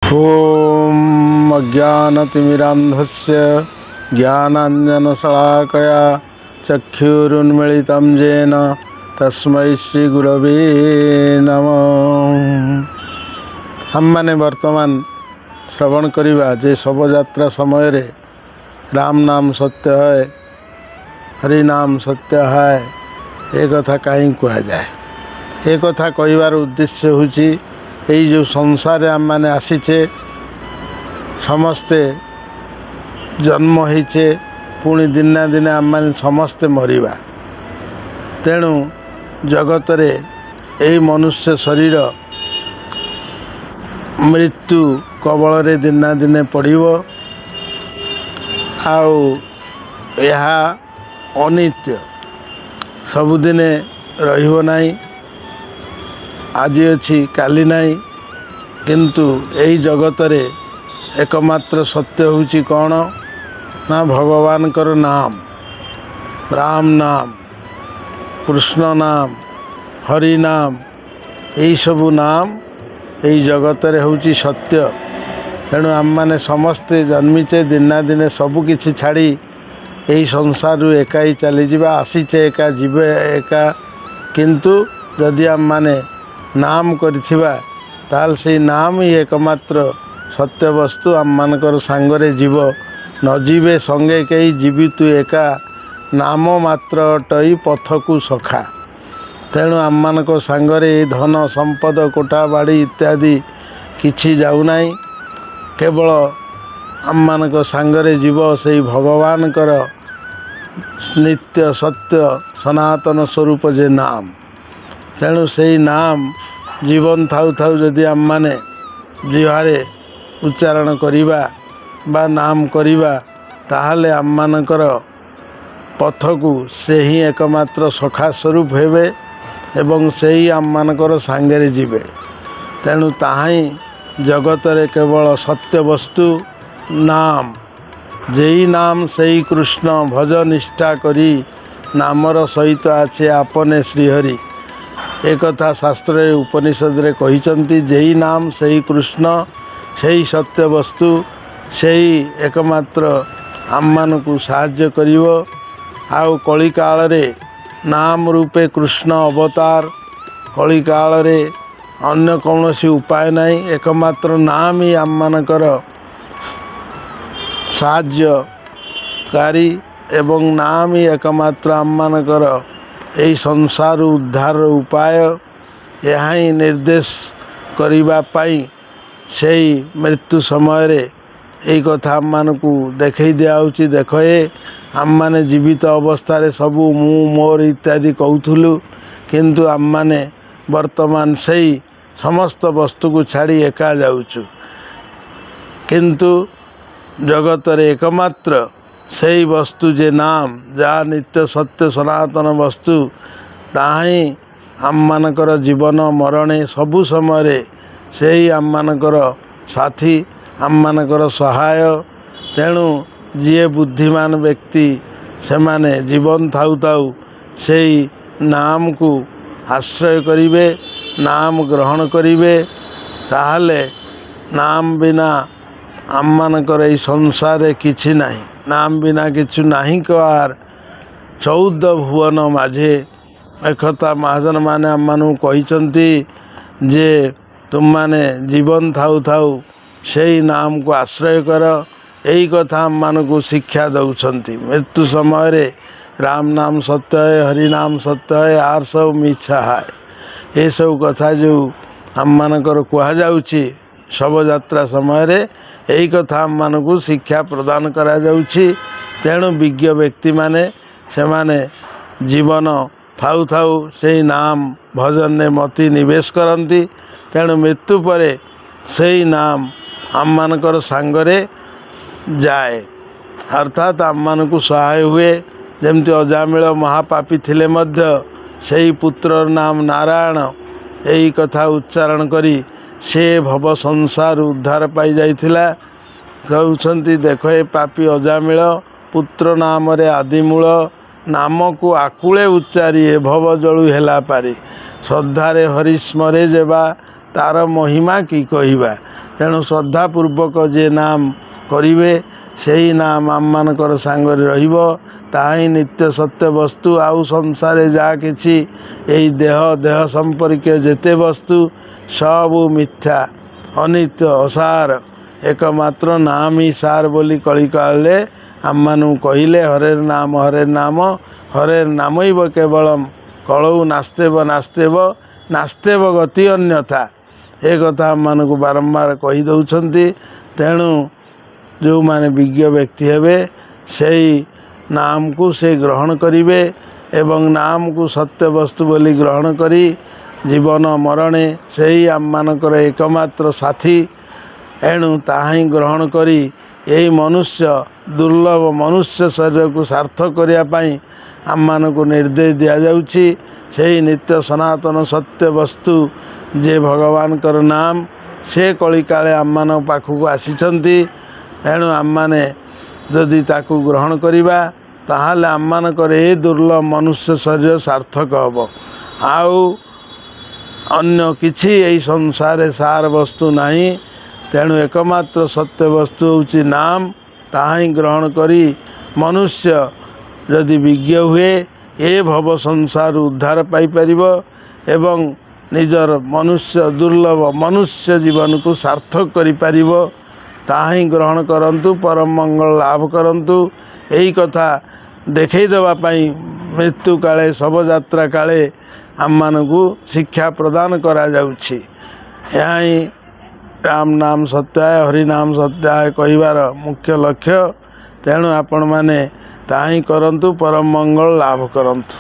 ॐ अज्ञानतिमिरान्धस्य ज्ञानाञ्जनशलाकया चक्षुरुन्मिलितं येन तस्मै श्रीगुरवे नमः। हमने वर्तमान श्रवण करिबा जे शोभायात्रा समय रे राम नाम सत्य है, हरि नाम सत्य है, ये कथा कहीं कह जाए। ये कथा कहबार उद्देश्य होची यही जो संसार आम मैंने आसीचे समस्ते जन्म होइचे पुणी दिना दिने आम मैंने समस्ते मरिबा। तेणु जगत रे यही मनुष्य शरीर मृत्यु कबल रे दिना दिने पड़िबो। आउ यहा अनित्य सबुदिने रहिबो नाही। आज अच्छी काली नहीं, किंतु यही जगत रे एकमात्र सत्य होची कौन ना भगवान कर नाम, राम नाम, कृष्ण नाम, हरि नाम, यही सबू नाम यही जगत रे होची सत्य। तेणु आम माने समस्ते जन्मीचे दिना दिने सबू किछि छाड़ी यही संसार एका ही चली जावा। आसीचे एका जीवे एका, किंतु जदि आम माने नाम करिथिबा ताल से नाम ही एकमात्र सत्य वस्तु। आम मानकर सांगरे जीव न जीवे संगे कई जीवी तु एका, नाम मात्र अटई पथकु सखा। तेणु आम मानक सांगरे धन संपद कोटा बाड़ी इत्यादि किछि जाऊ नाही। केवल आम मानक सांगरे जीव से भगवान कर नित्य सत्य सनातन स्वरूप जे नाम। तेणु से नाम जीवन थाउ थाउ जदि आम माने जिह्वारे उच्चारण करिबा बा नाम करिबा ताहले आम मानकर पथकु से ही एकमात्र सखा स्वरूप हेबे एवं से ही आम मानकर सांगरे जीवे। तेणु ताहाई जगत रे केवल सत्य वस्तु नाम। जेई नाम सेई कृष्ण भज निष्ठा करी, नामर सहित आछे आपने श्रीहरि। एक कथा शास्त्र उपनिषद रे कहिचंती जेई नाम सेई कृष्ण सेई सत्य वस्तु सेई एकमात्र आम को साहाय्य करिवो। आउ कली काल रे नाम रूपे कृष्ण अवतार। कली काल रे अन्य कौनसी उपाय नहीं, एकमात्र नाम ही आम मानकर साहाय्यकारी एवं नाम ही एकमात्र आम मानकर यही संसार उद्धार उपाय। यह ही निर्देश करिबा पाई से मृत्यु समय रे यही कथा आम मानकू देखई दियाउची। देख ये आम माने जीवित अवस्था रे सबू मु मोर इत्यादि कहूथुलु, किंतु आम माने वर्तमान सही समस्त वस्तु को छाड़ी एका जाउचु। किंतु जगत रे एकमात्र सही वस्तु जे नाम, जहाँ नित्य सत्य सनातन वस्तु, ताही आम मानकर जीवन मरणे सबु समय से ही आम मानकर साथी, आम मानकर सहाय। तेणु जीए बुद्धिमान व्यक्ति से माने जीवन थाउ थाउ से नाम को आश्रय करिवे, नाम ग्रहण करिवे। ताहले नाम बिना आम मानकर यही संसार किछि नहीं। नाम बिना किछु नहीं कवार 14 भुवन माझे। एकथा महाजन माने आम मानू कहिचंती जे तुम माने जीवन थाउ थाउ से नाम को आश्रय कर। यही कथा आम मानू शिक्षा दउछंती। मृत्यु समय रे राम नाम सत्य है, हरि नाम सत्य है, आर सब मिछा है। ये सब कथा जो आम मानकर कहा जाउची शोभायात्रा समय रे यही कथा आम मानू शिक्षा प्रदान करा जाउची। तेणु विज्ञ व्यक्ति माने से माने जीवन थाउ थाउ से नाम भजन ने मति निवेश करती। तेणु मृत्यु परे से नाम आम मानकर सांगरे जाए, अर्थात आम मानू सहाय हुए। जमती अजामिल महापापी थिले मध्य से पुत्र नाम नारायण यही कथा उच्चारण करी से भव संसार उद्धार पाई जाइथिला। कहउछंती देख ए पापी अजामिल पुत्र नाम रे आदिमूल, नाम को आकुले उच्चारिए भव जलु हेला पारी। श्रद्धारे हरि स्मरे जेबा तार महिमा की कहिबा। ତେଣୁ ଶ୍ରଦ୍ଧାପୂର୍ବକ ଯିଏ ନାମ କରିବେ ସେହି ନାମ ଆମମାନଙ୍କର ସାଙ୍ଗରେ ରହିବ। ତାହା ହିଁ ନିତ୍ୟ ସତ୍ୟ ବସ୍ତୁ। ଆଉ ସଂସାରରେ ଯାହା କିଛି ଏହି ଦେହ ସମ୍ପର୍କୀୟ ଯେତେ ବସ୍ତୁ ସବୁ ମିଥ୍ୟା, ଅନିତ୍ୟ, ଅସାର। ଏକମାତ୍ର ନାମ ହିଁ ସାର ବୋଲି କଳିକାଳରେ ଆମମାନଙ୍କୁ କହିଲେ। ହରେର ନାମ ହରେର ନାମୈବ କେବଳମ୍ କଳୌ ନାସ୍ତେବ ଗତି ଅନ୍ୟଥା। ଏ କଥା ଆମମାନଙ୍କୁ ବାରମ୍ବାର କହି ଦେଉଛନ୍ତି। ତେଣୁ ଯେଉଁମାନେ ବିଜ୍ଞ ବ୍ୟକ୍ତି ହେବେ ସେହି ନାମକୁ ସେ ଗ୍ରହଣ କରିବେ ଏବଂ ନାମକୁ ସତ୍ୟ ବସ୍ତୁ ବୋଲି ଗ୍ରହଣ କରି ଜୀବନ ମରଣେ ସେହି ଆମମାନଙ୍କର ଏକମାତ୍ର ସାଥୀ। ଏଣୁ ତାହା ହିଁ ଗ୍ରହଣ କରି ଏହି ଦୁର୍ଲଭ ମନୁଷ୍ୟ ଶରୀରକୁ ସାର୍ଥକ କରିବା ପାଇଁ ଆମମାନଙ୍କୁ ନିର୍ଦ୍ଦେଶ ଦିଆଯାଉଛି। ସେହି ନିତ୍ୟ ସନାତନ ସତ୍ୟ ବସ୍ତୁ ଯେ ଭଗବାନଙ୍କର ନାମ, ସେ କଳିକାଳେ ଆମମାନଙ୍କ ପାଖକୁ ଆସିଛନ୍ତି। ଏଣୁ ଆମମାନେ ଯଦି ତାକୁ ଗ୍ରହଣ କରିବା ତାହେଲେ ଆମମାନଙ୍କର ଏ ଦୁର୍ଲଭ ମନୁଷ୍ୟ ଶରୀର ସାର୍ଥକ ହେବ। ଆଉ ଅନ୍ୟ କିଛି ଏହି ସଂସାରରେ ସାର ବସ୍ତୁ ନାହିଁ। ତେଣୁ ଏକମାତ୍ର ସତ୍ୟ ବସ୍ତୁ ହେଉଛି ନାମ। ତାହା ହିଁ ଗ୍ରହଣ କରି ମନୁଷ୍ୟ ଯଦି ବିଜ୍ଞ ହୁଏ ଏ ଭବ ସଂସାରରୁ ଉଦ୍ଧାର ପାଇପାରିବ ଏବଂ ନିଜର ଦୁର୍ଲଭ ମନୁଷ୍ୟ ଜୀବନକୁ ସାର୍ଥକ କରିପାରିବ। ତାହା ହିଁ ଗ୍ରହଣ କରନ୍ତୁ, ପରମ ମଙ୍ଗଳ ଲାଭ କରନ୍ତୁ। ଏହି କଥା ଦେଖାଇ ଦେବା ପାଇଁ ମୃତ୍ୟୁ କାଳେ ଶବଯାତ୍ରା କାଳେ ଆମମାନଙ୍କୁ ଶିକ୍ଷା ପ୍ରଦାନ କରାଯାଉଛି। ଏହା ହିଁ ରାମ ନାମ ସତ୍ୟାୟ, ହରିନାମ ସତ୍ୟାୟ କହିବାର ମୁଖ୍ୟ ଲକ୍ଷ୍ୟ। ତେଣୁ ଆପଣମାନେ ତାହା ହିଁ କରନ୍ତୁ, ପରମ ମଙ୍ଗଳ ଲାଭ କରନ୍ତୁ।